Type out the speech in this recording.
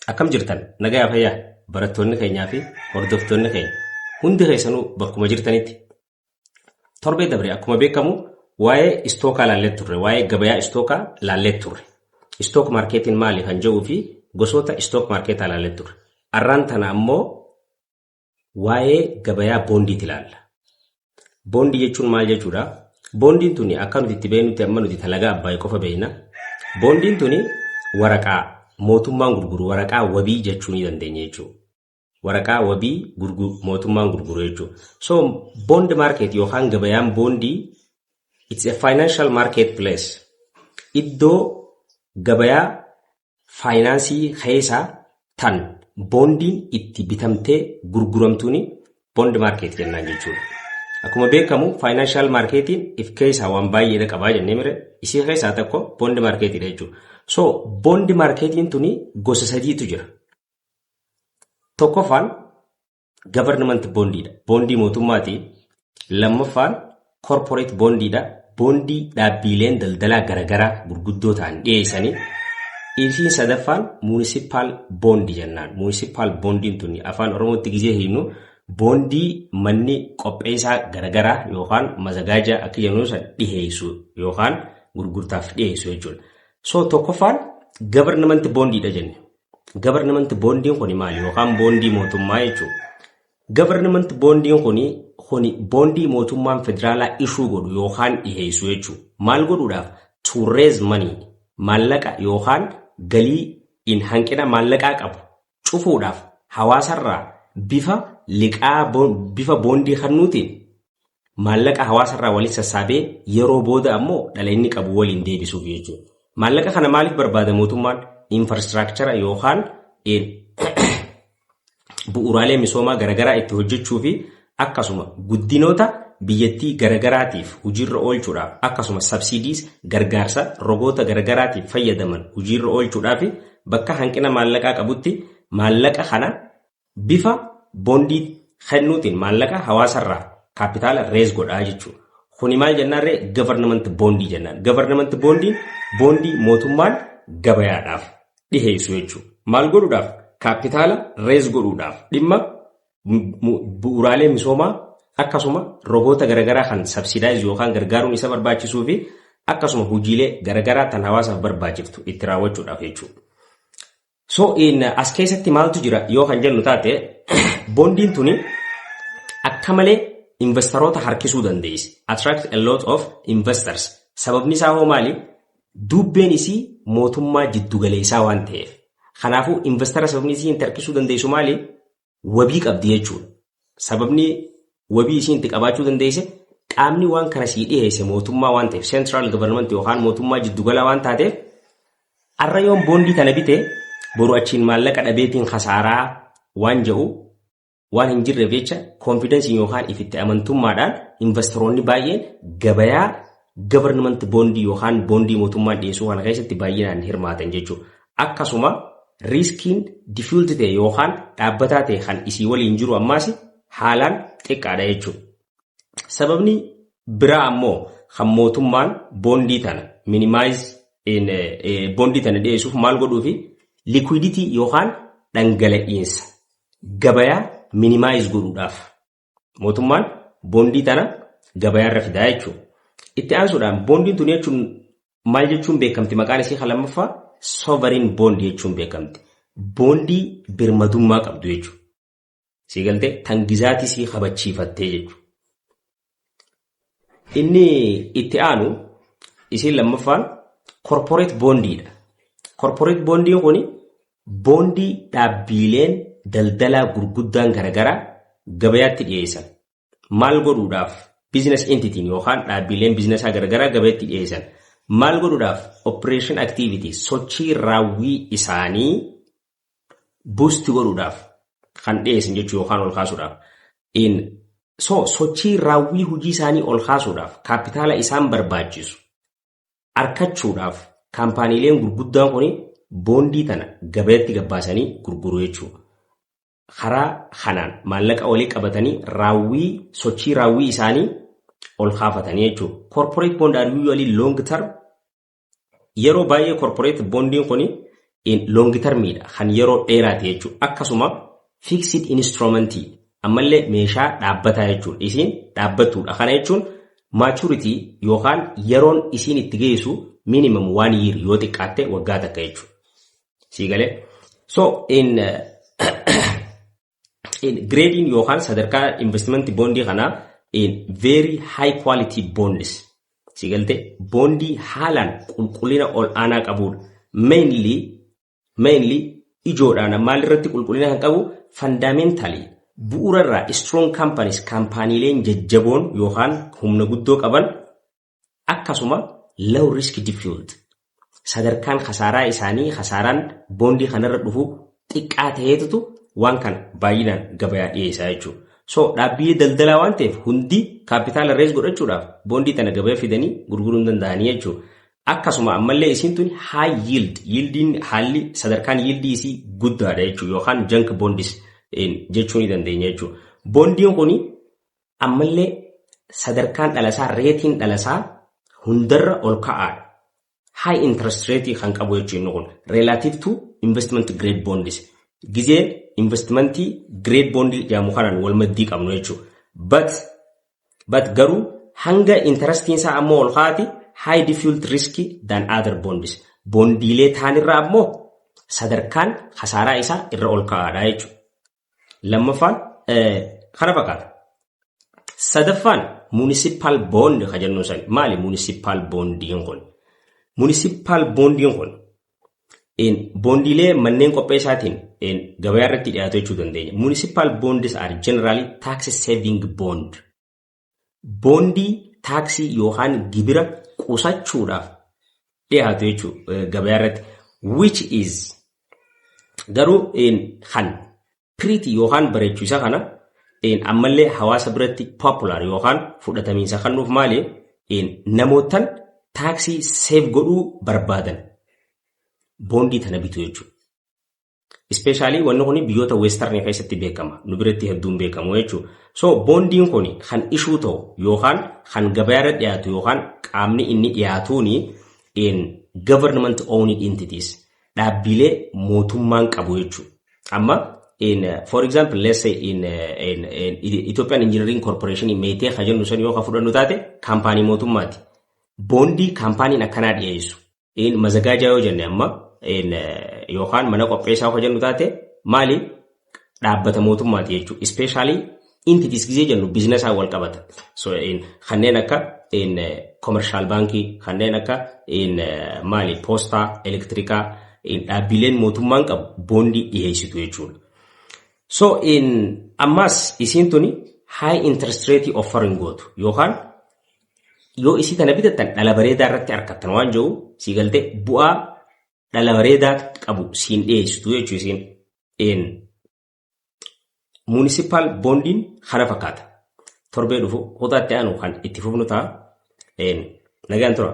Akkam jirtan nagaa fayyaa barattoonni keenyaa fi hordoftoonni keenya hundi keessanuu bakkuma jirtanitti torbee dabre akkuma beekamu waa'ee istookaa laallee turre waa'ee gabayaa istookaa laallee turre istook maarkeetiin maali kan jedhuu fi gosoota istook maarkeetaa laallee turre arraan tana ammoo waa'ee gabayaa boondiitti ilaalla. Boondii jechuun maal jechuudha? Boondiin tuni akka nuti itti beeknutti amma nuti talagaa abbaayii qofa beekna. Boondiin tuni waraqaa mootummaan gurguru waraqaa wabii jechuu ni dandeenya jechuudha. Waraqaa wabii mootummaan gurguru jechuudha. So bond market yookaan gabayaan boondii it's a financial marketplace. Iddoo gabayaa faayinaansii keessaa tan boondiin itti bitamtee gurguramtuuni bond market jennaan jechuudha. Akkuma beekamu financial marketiin if keessaa waan baay'ee qabaa jennee mire isii keessaa tokko bond marketidha jechuudha. So bond marketiin tuni gosa sadiitu jira. Tokkoffaan government bondiidha. Bondii mootummaati. Lammaffaan corporate bondiidha. Bondii dhaabbileen daldalaa garagaraa gurguddoo ta'an dhiyeessanii. Ifiin sadaffaan municipal bondi jennaan. Municipal bondiin tuni afaan Oromootti gizee hiinu bondii manni qopheessaa garagaraa yookaan mazagaaja akka jennu san dhiyeessu yookaan gurgurtaaf dhiyeessu jechuudha. So tokkoffaan government bondiidha jenne. Government bondiin kuni maali yookaan bondii mootummaa jechuudha. Government bondiin kuni bondii mootummaan federaalaa ishuu godhu yookaan dhiyeessu jechuudha. Maal godhuudhaaf? To raise money maallaqa yookaan galii in hanqina maallaqaa qabu cufuudhaaf hawaasarraa bifa liqaa bifa bondii kannuutiin maallaqa hawaasarraa waliin sassaabee yeroo booda ammoo dhala inni qabu waliin deebisuuf jechuudha. Maallaqa kana maaliif barbaada mootummaan? Infrastructure yookaan bu'uuraalee misoomaa garagaraa itti hojjechuu fi akkasuma guddinoota biyyattii garagaraatiif hojiirra oolchuudhaaf akkasuma subsidies gargaarsa rogoota garagaraatiif fayyadaman hojiirra oolchuudhaaf bakka hanqina maallaqaa qabutti maallaqa kana bifa bondii kennuutiin maallaqa hawaasarraa kaapitaala rees godhaa jechuudha. Kuni maal jennaarree government bondii jennaan. Government bondiin bondii mootummaan gabayaadhaaf dhiheessu jechuudha. Maal godhuudhaaf? Kaapitaala rees godhuudhaaf dhimma bu'uuraalee misoomaa akkasuma rogoota garagaraa kan subsidize yookaan gargaaruun isa barbaachisuu fi akkasuma hojiilee garagaraa tan hawaasaaf barbaachiftu itti raawwachuudhaaf jechuudha. So as keessatti maaltu jira yoo kan jennu taate bondiin tuni akka malee investoroota harkisuu dandeessi. Attract a lot of investors. Sababni isaa hoo maali? Dubbeen isii mootummaa jiddugaleessaa waan ta'eef. Kanaafuu investara sababni isii harkisuu dandeessu maali? Wabii qabdi jechuudha. Sababni wabii isii itti qabaachuu dandeesse qaamni waan kana sii dhiyeesse mootummaa waan ta'eef central government yookaan mootummaa jiddugalaa waan taateef arra yoon bondii kana bitee boru achiin maallaqa dhabeetiin khasaaraa waan jedhu waan hin jirreef jecha confidence yookaan ifitti amantummaadhaan investoroonni baay'een gabayaa government bondii yookaan bondii mootummaan dhiyeessuu kana keessatti baay'inaan hirmaatan jechuudha. Akkasuma riskiin diffuulti ta'e yookaan dhaabbataa ta'e kan isii waliin jiru ammaas haalaan xiqqaadha jechuudha. Sababni biraa ammoo kan mootummaan bondii tana minimize bondii tana dhiyeessuuf maal godhuufi liquidity yookaan dhangala'iinsa gabayaa minimize godhuudhaaf mootummaan bondii tana gabayaarra fidaa jechuudha. Itti aansuudhaan bondiin tun jechuun maal jechuun beekamti? Maqaan isii lammaffaa sovereign bond jechuun beekamti. Bondii birmadummaa qabdu jechuudha. Siigaltee tangizaatii sii qabachiifattee jechuudha. Inni itti aanu isiin lammaffaan corporate bondiidha. Corporate bondiin kuni bondii dhaabbileen daldalaa gurguddaan garagaraa gabayaatti dhiyeessan. Maal godhuudhaaf? Business entity yookaan dhaabbileen bizinesaa garagaraa gabayaatti dhiyeessan. Maal godhuudhaaf? Operation activity sochii raawwii isaanii boost godhuudhaaf kan dhiyeessan jechuu yookaan ol kaasuudhaaf. Sochii raawwii hojii isaanii ol kaasuudhaaf kaapitaala isaan barbaachisu arkachuudhaaf kaampaaniileen gurguddaan kuni bondii tana gabayaatti gabbaasanii gurguru jechuudha. Karaa kanaan maallaqa walii qabatanii sochii raawwii isaanii ol kaafatanii jechuudha. Corporate bond are usually long term. Yeroo baay'ee corporate bondiin kuni long termiidha kan yeroo dheeraati jechuudha. Akkasuma fixed instrumentii ammallee meeshaa dhaabbataa jechuudha. Isin dhaabbattuudha. Kana jechuun maturity yookaan yeroon isin itti geessu minimum 1 year yoo xiqqaatte waggaa takka jechuudha. Siigalee. So in grading yookaan sadarkaa investment bondii kana in very high quality bonds. Siigalte bondii haalaan qulqullina ol aanaa qabuudha. Mainly ijoodhaan maal irratti qulqullina kan qabu fundamentally bu'uurarraa strong companies kaampaaniileen jajjaboon yookaan humna guddoo qaban akkasuma low risk diffused sadarkaan khasaaraa isaanii khasaaraan bondii kanarra dhufu xiqqaa ta'eetu waan kana baay'inaan gabayaa dhiyeessaa jechuudha. So dhaabbilee daldalaa waan ta'eef hundi kaapitaala rees godhachuudhaaf bondii tana gabayaa fidanii gurguruu danda'anii jechuudha. Akkasuma ammallee isin tuni high yieldiin haalli sadarkaan yieldii isii guddaadha jechuudha yookaan junk bonds jechuu ni dandeenya jechuudha. Bondiin kuni ammallee sadarkaan dhalasaa reetiin dhalasaa hundarra ol ka'aadha. High interest rate kan qabu jechuudha kun relative to investment grade bonds. Gizee investmentii grade bondii jedhamu kanaan wal maddii qabnu jechuudha. But garuu hanga interestiin isaa ammoo ol ka'aati high diffused risky than other bonds. Bondiilee taanirraa ammoo sadarkaan khasaaraa isaa irra ol ka'aadha jechuudha. Lammaffaan kana fakkaata. Sadaffaan municipal bond kajennu san maali municipal bondiin kun? Municipal bondiin kun bondiilee manneen qopheessaatiin gabayaa irratti dhiyaatu jechuu dandeenya. Municipal bonds are generally tax saving bond. Bondii taaksii yookaan gibira qusachuudhaaf dhiyaatu jechuu gabayaa irratti which is garuu kan pretty yookaan bareechuu isa kana ammallee hawaasa biratti popular yookaan fudhatamiinsa kennuuf maali namootan taaksii save godhuu barbaadan bondii tana bitu jechuudha. Especially wanni kun biyyoota western keessatti beekama. Nu biratti hedduun beekamu jechuudha. So bondiin kun kan ishuu ta'u yookaan kan gabayaa dhiyaatu yookaan qaamni inni dhiyaatuuni government owned entities dhaabbilee mootummaan qabu jechuudha. Amma for example let's say in Ethiopian Engineering Corporation meetee kajennu san yoo ka fudhannu taate kaampaanii mootummaati. Bondii kaampaaniin akkanaa dhiyeessu. Mazagaajaa yoo jenne amma yookaan mana qopheessaa yoo jennu taate maali dhaabbata mootummaati jechuudha. Especially entities gizee jennu biizinasaan wal qabata. So kanneen akka commercial bankii kanneen akka maali poostaa elektirikaa dhaabbileen mootummaan qabu bondii dhiyeessitu jechuudha. So ammas isiin tuni high interest rate offering gootu yookaan yoo isii tana bitattan dhala bareedaa irratti argattan waan jiru sii galtee bu'aa dhala bareedaa qabu siin dhiyeessitu jechuu isiin municipal bondiin kana fakkaata. Torbee dhufu kutaatti aanu kan itti fufnu ta'a nagaan tura.